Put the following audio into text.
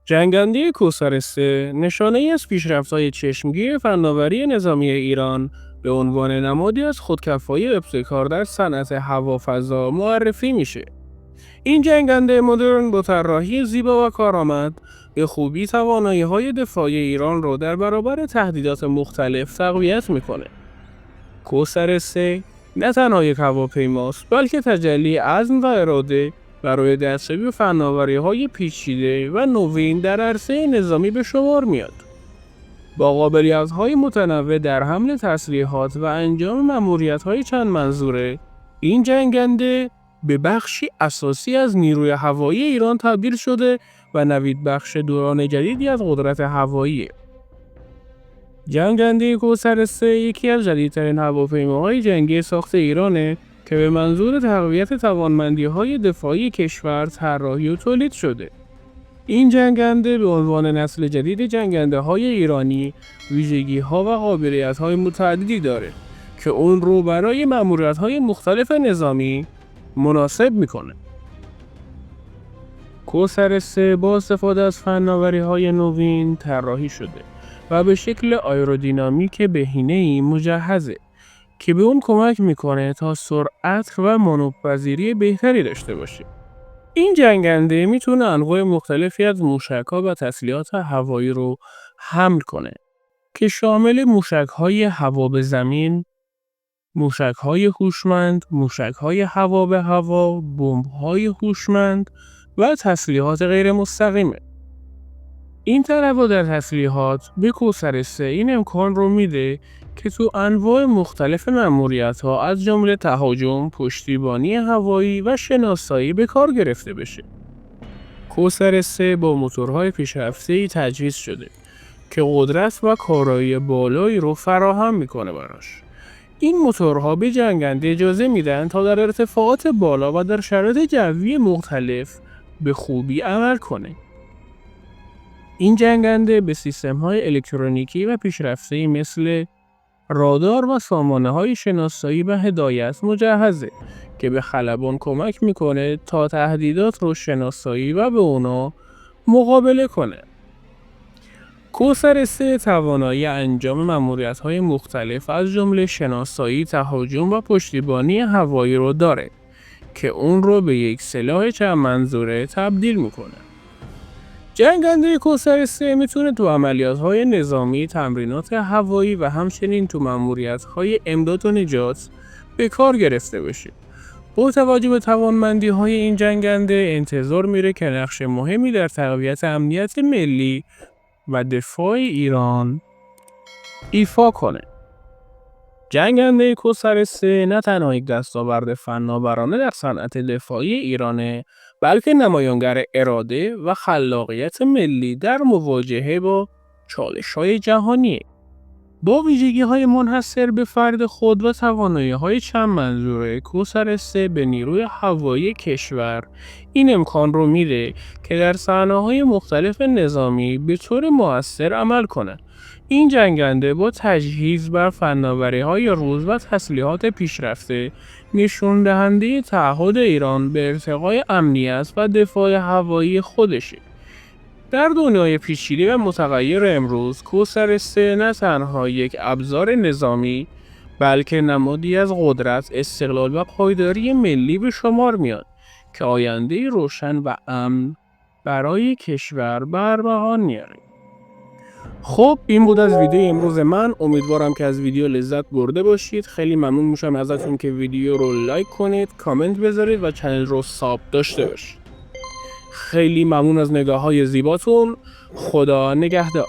جنگنده کوثر 3 نشانه‌ای از پیشرفت‌های چشمگیر فناوری نظامی ایران به عنوان نمادی از خودکفایی و ابتکار در صنعت هوافضا معرفی میشه. این جنگنده مدرن با طراحی زیبا و کارآمد به خوبی توانایی‌های دفاعی ایران را در برابر تهدیدات مختلف تقویت میکنه. کوثر 3 نه تنها یک هواپیماست بلکه تجلی عزم و اراده برای دستیابی به فناوری‌های پیچیده و نوین در عرصه نظامی به شمار میاد. با قابلیت‌های متنوع در حمل تسلیحات و انجام مأموریت‌های چند منظوره، این جنگنده به بخشی اساسی از نیروی هوایی ایران تبدیل شده و نوید بخش دوران جدیدی از قدرت هوایی. جنگنده کوثر 3 یکی از جدیدترین هواپیماهای جنگی ساخت ایرانه که به منظور تقویت توانمندی‌های دفاعی کشور طراحی و تولید شده. این جنگنده به عنوان نسل جدید جنگنده‌های ایرانی ویژگی‌ها و قابلیت‌های متعددی داره که اون رو برای مأموریت‌های مختلف نظامی مناسب می‌کنه. کوثر 3 با استفاده از فناوری‌های نوین طراحی شده و به شکل آیرودینامیک بهینه‌ای مجهزه که به اون کمک میکنه تا سرعت و مانورپذیری بهتری داشته باشه. این جنگنده میتونه انواع مختلفی از موشک‌ها و تسلیحات هوایی رو حمل کنه که شامل موشک‌های هوا به زمین، موشک‌های هوشمند، موشک‌های هوا به هوا، بمب‌های هوشمند و تسلیحات غیر مستقیمه. این تنوع در تسلیحات به کوثر 3 این امکان رو میده که تو انواع مختلف مأموریت‌ها از جمله تهاجم، پشتیبانی هوایی و شناسایی به کار گرفته بشه. کوثر 3 با موتورهای پیشرفته‌ای تجهیز شده که قدرت و کارایی بالایی رو فراهم میکنه براش. این موتورها به جنگنده اجازه میدن تا در ارتفاعات بالا و در شرایط جوی مختلف به خوبی عمل کنه. این جنگنده به سیستم‌های الکترونیکی و پیشرفته‌ای مثل رادار و سامانه‌های شناسایی و هدایت مجهزه که به خلبان کمک میکنه تا تهدیدات رو شناسایی و به اونا مقابله کنه. کوثر 3 توانایی انجام مأموریت‌های مختلف از جمله شناسایی، تهاجم و پشتیبانی هوایی رو داره که اون رو به یک سلاح چند منظوره تبدیل میکنه. جنگنده کوثر 3 میتونه تو عملیات‌های نظامی، تمرینات هوایی و همچنین تو مأموریت‌های امداد و نجات به کار گرفته بشه. با توجه به توانمندی‌های این جنگنده انتظار میره که نقش مهمی در تقویت امنیت ملی و دفاع ایران ایفا کنه. جنگنده کوثر 3 نه تنها یک دستاورد فناورانه در صنعت دفاعی ایرانه بلکه نمایانگر اراده و خلاقیت ملی در مواجهه با چالش‌های جهانی. با ویژگی‌های منحصر به فرد خود و توانایی‌های چند منظوره، کوثر 3 به نیروی هوایی کشور این امکان رو میده که در صحنه‌های مختلف نظامی به طور مؤثر عمل کنه. این جنگنده با تجهیز بر فناوری‌های روز و تسلیحات پیشرفته نشون دهنده تعهد ایران به ارتقای امنیت و دفاع هوایی خودشه. در دنیای پیچیده و متغیر امروز، کوثر 3 نه تنها یک ابزار نظامی بلکه نمادی از قدرت، استقلال و پایداری ملی به شمار میاد که آینده روشن و امن برای کشور به ارمغان میاره. خب این بود از ویدیو امروز من. امیدوارم که از ویدیو لذت برده باشید. خیلی ممنون میشم ازتون که ویدیو رو لایک کنید، کامنت بذارید و چنل رو ساب داشته باشید. خیلی ممنون از نگاه‌های زیباتون. خدا نگهدار.